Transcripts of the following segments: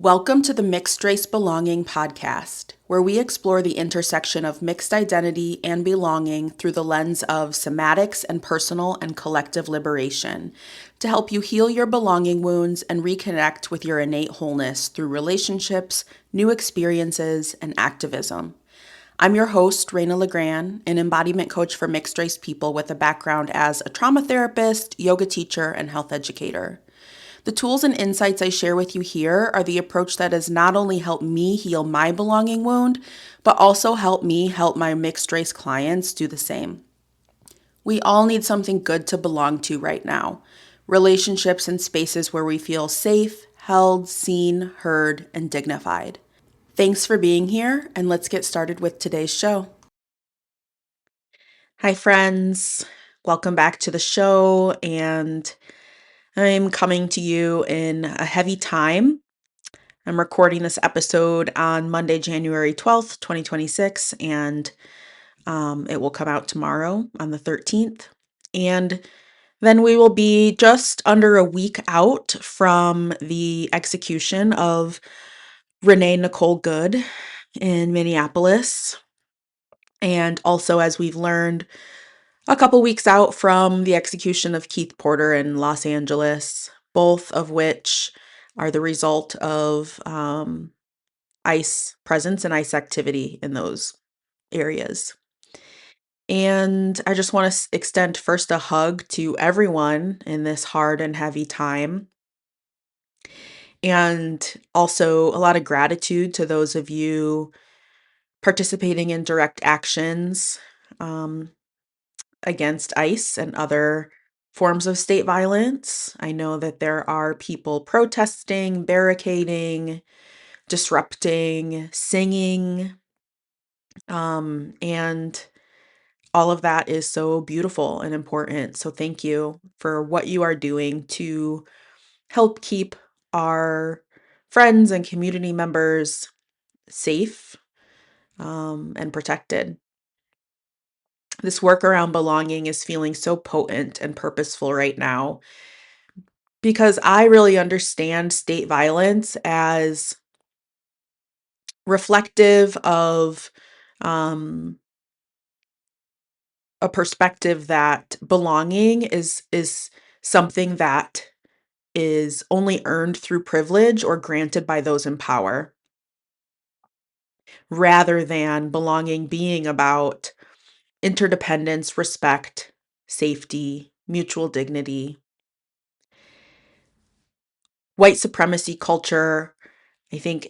Welcome to the Mixed Race Belonging podcast, where we explore the intersection of mixed identity and belonging through the lens of somatics and personal and collective liberation to help you heal your belonging wounds and reconnect with your innate wholeness through relationships, new experiences, and activism. I'm your host, Raina LaGrand, an embodiment coach for mixed race people with a background as a trauma therapist, yoga teacher, and health educator. The tools and insights I share with you here are the approach that has not only helped me heal my belonging wound, but also helped me help my mixed race clients do the same. We all need something good to belong to right now. Relationships and spaces where we feel safe, held, seen, heard, and dignified. Thanks for being here, and let's get started with today's show. Hi, friends. Welcome back to the show, and I'm coming to you in a heavy time. I'm recording this episode on Monday, January 12th, 2026, and it will come out tomorrow on the 13th. And then we will be just under a week out from the execution of Renee Nicole Good in Minneapolis. And also, as we've learned, a couple weeks out from the execution of Keith Porter in Los Angeles, both of which are the result of ICE presence and ICE activity in those areas. And I just want to extend first a hug to everyone in this hard and heavy time. And also a lot of gratitude to those of you participating in direct actions against ICE and other forms of state violence. I know that there are people protesting, barricading, disrupting, singing, and all of that is so beautiful and important. So thank you for what you are doing to help keep our friends and community members safe and protected. This work around belonging is feeling so potent and purposeful right now because I really understand state violence as reflective of a perspective that belonging is something that is only earned through privilege or granted by those in power, rather than belonging being about interdependence, respect, safety, mutual dignity. White supremacy culture, I think,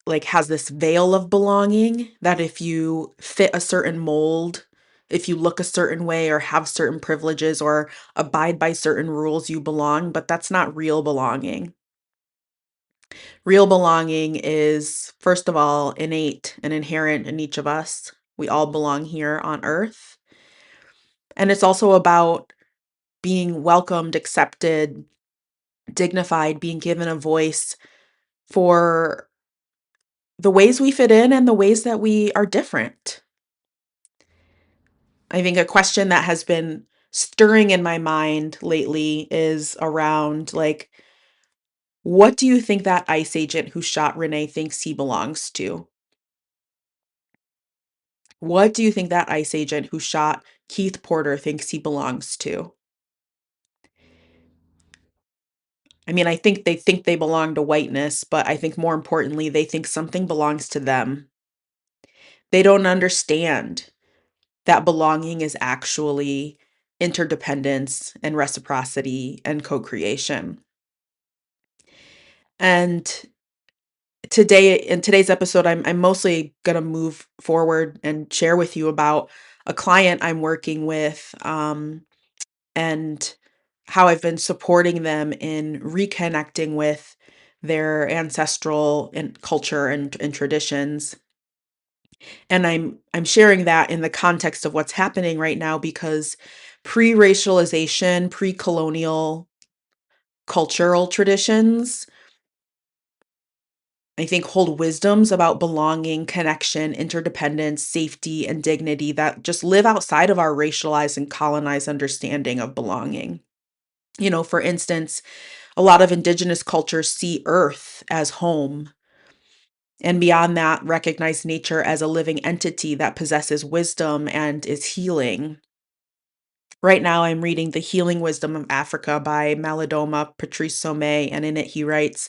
like has this veil of belonging that if you fit a certain mold, if you look a certain way or have certain privileges or abide by certain rules, you belong, but that's not real belonging. Real belonging is, first of all, innate and inherent in each of us. We all belong here on earth. And it's also about being welcomed, accepted, dignified, being given a voice for the ways we fit in and the ways that we are different. I think a question that has been stirring in my mind lately is around like, what do you think that ICE agent who shot Renee thinks he belongs to? What do you think that ICE agent who shot Keith Porter thinks he belongs to? I mean, I think they belong to whiteness, but I think more importantly, they think something belongs to them. They don't understand that belonging is actually interdependence and reciprocity and co-creation. And today, in today's episode, I'm mostly going to move forward and share with you about a client I'm working with, and how I've been supporting them in reconnecting with their ancestral and culture and traditions. And I'm sharing that in the context of what's happening right now because pre-racialization, pre-colonial cultural traditions, I think, hold wisdoms about belonging, connection, interdependence, safety, and dignity that just live outside of our racialized and colonized understanding of belonging. For instance, A lot of indigenous cultures see earth as home, and beyond that, recognize nature as a living entity that possesses wisdom and is healing. Right now, I'm reading The Healing Wisdom of Africa by Malidoma Patrice Somé, and in it he writes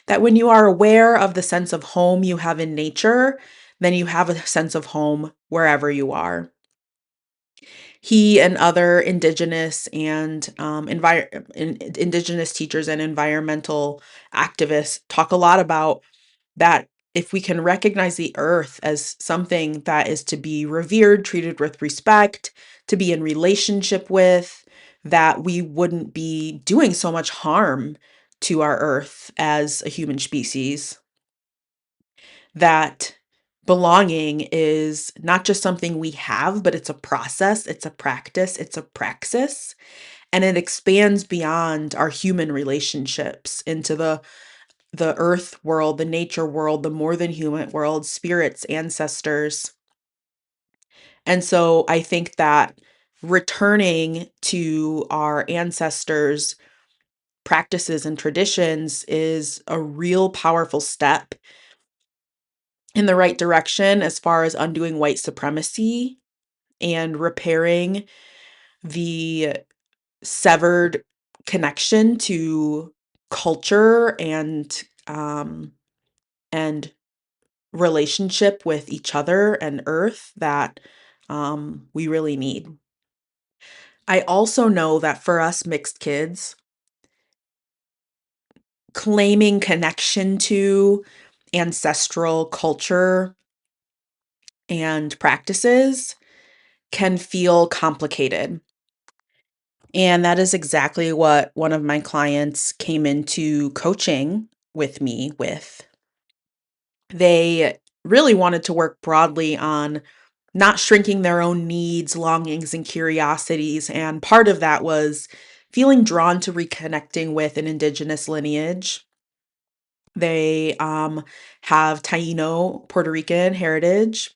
that when you are aware of the sense of home you have in nature, then you have a sense of home wherever you are. He and other indigenous and indigenous teachers and environmental activists talk a lot about that if we can recognize the earth as something that is to be revered, treated with respect, to be in relationship with, that we wouldn't be doing so much harm to our earth as a human species. That belonging is not just something we have, but it's a process, it's a practice, it's a praxis, and it expands beyond our human relationships into the earth world, the nature world, the more than human world, spirits, ancestors. And so I think that returning to our ancestors' practices and traditions is a real powerful step in the right direction as far as undoing white supremacy and repairing the severed connection to culture and relationship with each other and earth that we really need. I also know that for us mixed kids, claiming connection to ancestral culture and practices can feel complicated. And that is exactly what one of my clients came into coaching with me with. They really wanted to work broadly on not shrinking their own needs, longings, and curiosities. And part of that was feeling drawn to reconnecting with an indigenous lineage. They have Taino, Puerto Rican heritage,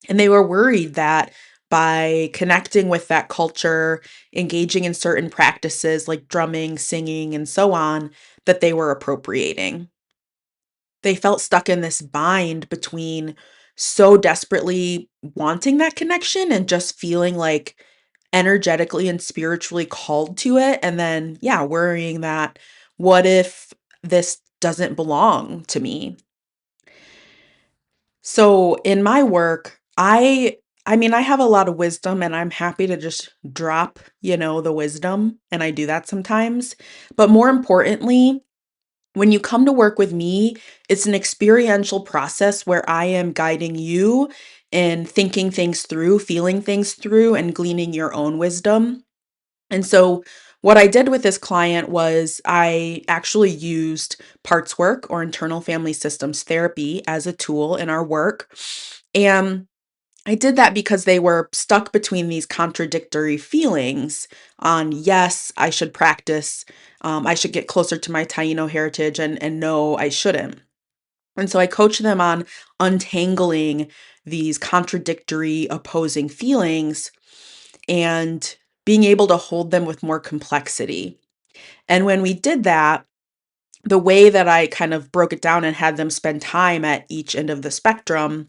and they were worried that by connecting with that culture, engaging in certain practices like drumming, singing, and so on, that they were appropriating. They felt stuck in this bind between so desperately wanting that connection and just feeling like energetically and spiritually called to it. And then, yeah, worrying that what if this doesn't belong to me? So in my work, I mean, I have a lot of wisdom and I'm happy to just drop, the wisdom, and I do that sometimes. But more importantly, when you come to work with me, it's an experiential process where I am guiding you in thinking things through, feeling things through, and gleaning your own wisdom. And so, what I did with this client was I actually used parts work or internal family systems therapy as a tool in our work. And I did that because they were stuck between these contradictory feelings on, yes, I should practice, I should get closer to my Taino heritage, and no, I shouldn't. And so I coach them on untangling these contradictory, opposing feelings and being able to hold them with more complexity. And when we did that, the way that I kind of broke it down and had them spend time at each end of the spectrum,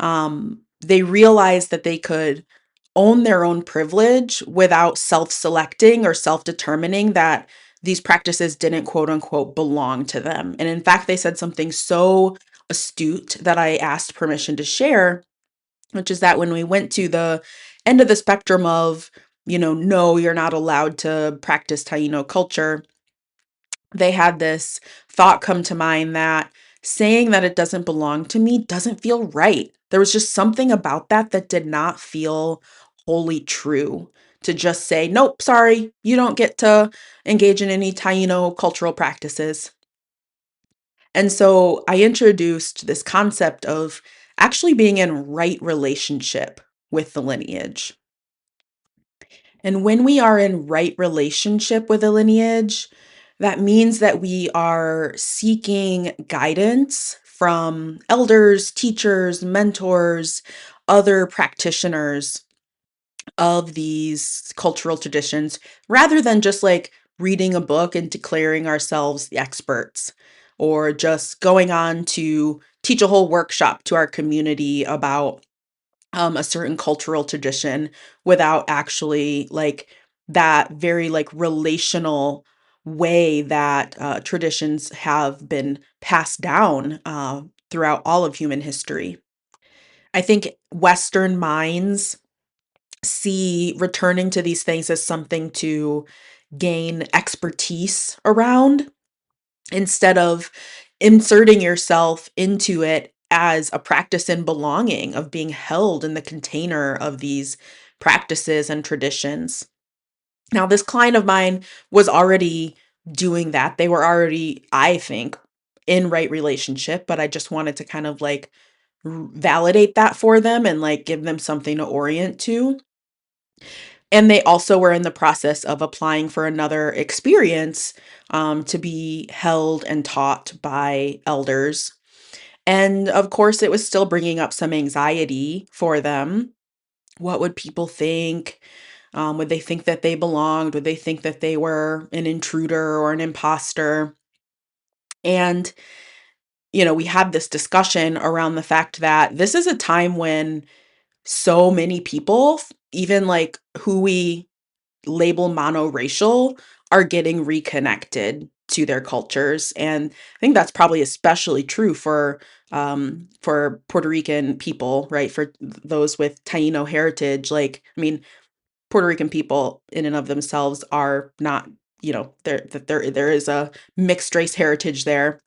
they realized that they could own their own privilege without self selecting or self determining that these practices didn't quote unquote belong to them. And in fact, they said something so astute that I asked permission to share, which is that when we went to the end of the spectrum of, no, you're not allowed to practice Taino culture, they had this thought come to mind that saying that it doesn't belong to me doesn't feel right. There was just something about that that did not feel wholly true. To just say, nope, sorry, you don't get to engage in any Taino cultural practices. And so I introduced this concept of actually being in right relationship with the lineage. And when we are in right relationship with a lineage, that means that we are seeking guidance from elders, teachers, mentors, other practitioners of these cultural traditions, rather than just like reading a book and declaring ourselves the experts, or just going on to teach a whole workshop to our community about a certain cultural tradition without actually like that very like relational way that traditions have been passed down throughout all of human history. I think Western minds see returning to these things as something to gain expertise around instead of inserting yourself into it as a practice in belonging, of being held in the container of these practices and traditions. Now, this client of mine was already doing that. They were already, I think, in right relationship, but I just wanted to kind of like validate that for them and like give them something to orient to. And they also were in the process of applying for another experience to be held and taught by elders. And of course, it was still bringing up some anxiety for them. What would people think? Would they think that they belonged? Would they think that they were an intruder or an imposter? And, we had this discussion around the fact that this is a time when so many people, even like who we label monoracial, are getting reconnected to their cultures. And I think that's probably especially true for Puerto Rican people, right? For those with Taino heritage. Like, I mean, Puerto Rican people in and of themselves are not, there is a mixed race heritage there.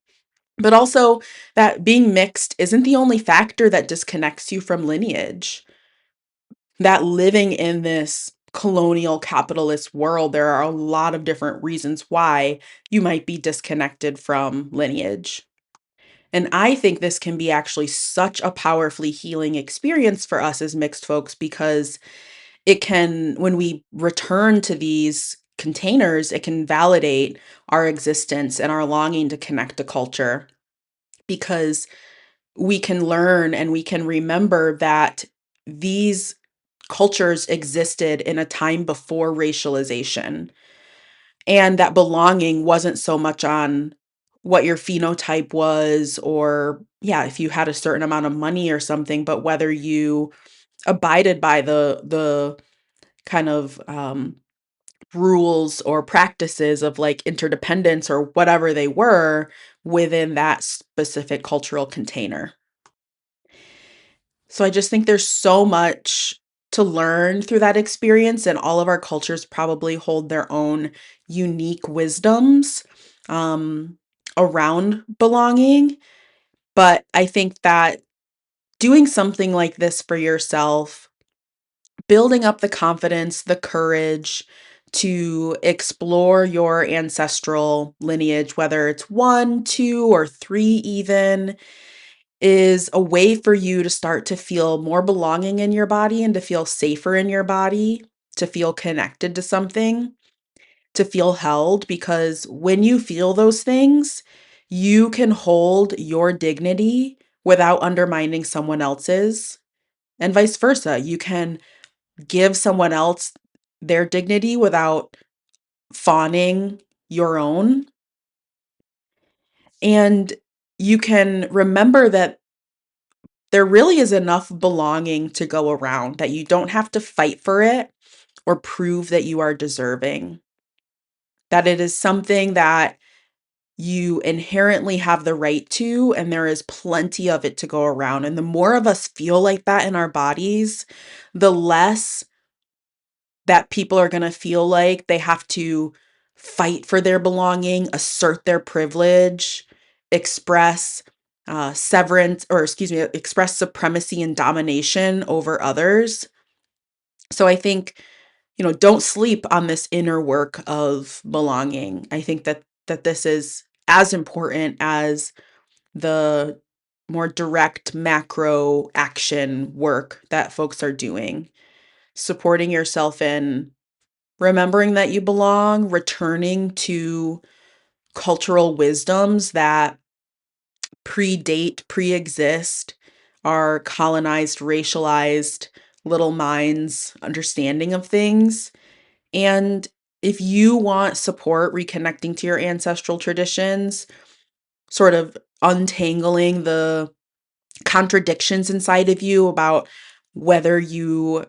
But also that being mixed isn't the only factor that disconnects you from lineage. That living in this colonial capitalist world, there are a lot of different reasons why you might be disconnected from lineage. And I think this can be actually such a powerfully healing experience for us as mixed folks, because it can, when we return to these containers, it can validate our existence and our longing to connect to culture, because we can learn and we can remember that these cultures existed in a time before racialization, and that belonging wasn't so much on what your phenotype was, or yeah, if you had a certain amount of money or something, but whether you abided by the kind of rules or practices of like interdependence or whatever they were within that specific cultural container. So I just think there's so much to learn through that experience, and all of our cultures probably hold their own unique wisdoms um, around belonging. But I think that doing something like this for yourself, building up the confidence, the courage to explore your ancestral lineage, whether it's one, two, or three, even, is a way for you to start to feel more belonging in your body and to feel safer in your body, to feel connected to something, to feel held. Because when you feel those things, you can hold your dignity without undermining someone else's, and vice versa. You can give someone else their dignity without fawning your own. And you can remember that there really is enough belonging to go around, that you don't have to fight for it or prove that you are deserving, that it is something that you inherently have the right to, and there is plenty of it to go around. And the more of us feel like that in our bodies, the less that people are going to feel like they have to fight for their belonging, assert their privilege, express severance, or excuse me, express supremacy and domination over others. So I think, don't sleep on this inner work of belonging. I think that this is as important as the more direct macro action work that folks are doing. Supporting yourself in remembering that you belong, returning to cultural wisdoms that pre-exist our colonized, racialized little minds' understanding of things, and If you want support reconnecting to your ancestral traditions, sort of untangling the contradictions inside of you about whether you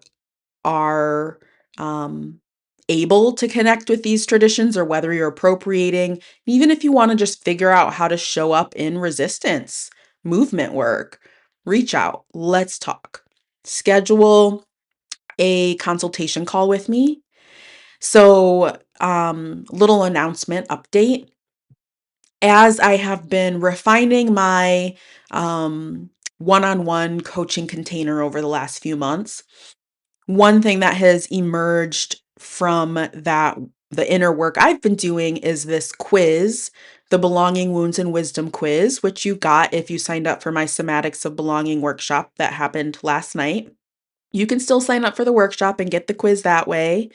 are um, able to connect with these traditions or whether you're appropriating, even if you want to just figure out how to show up in resistance, movement work, reach out. Let's talk. Schedule a consultation call with me. So, little announcement update. As I have been refining my um, one on one coaching container over the last few months, one thing that has emerged from the inner work I've been doing is this quiz, the Belonging, Wounds, and Wisdom quiz, which you got if you signed up for my Somatics of Belonging workshop that happened last night. You can still sign up for the workshop and get the quiz that way.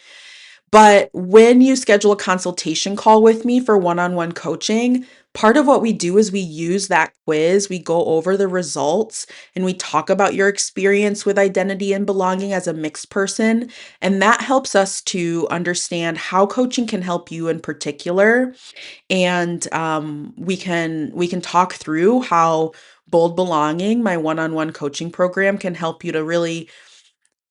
But when you schedule a consultation call with me for one on one coaching, part of what we do is we use that quiz, we go over the results, and we talk about your experience with identity and belonging as a mixed person. And that helps us to understand how coaching can help you in particular. And we can talk through how Bold Belonging, my one on one coaching program, can help you to really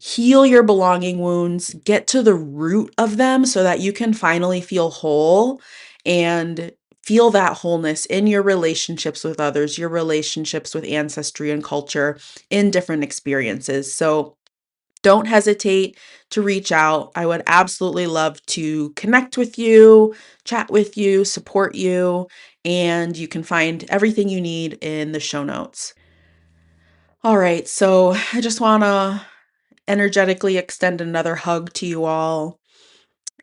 heal your belonging wounds, get to the root of them so that you can finally feel whole and feel that wholeness in your relationships with others, your relationships with ancestry and culture in different experiences. So don't hesitate to reach out. I would absolutely love to connect with you, chat with you, support you, and you can find everything you need in the show notes. All right, so I just want to energetically extend another hug to you all.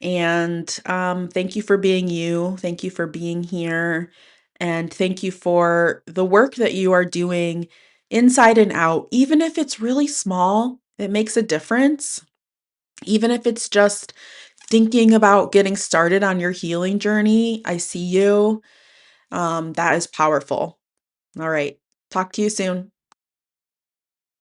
And thank you for being you. Thank you for being here. And thank you for the work that you are doing inside and out. Even if it's really small, it makes a difference. Even if it's just thinking about getting started on your healing journey, I see you. That is powerful. All right. Talk to you soon.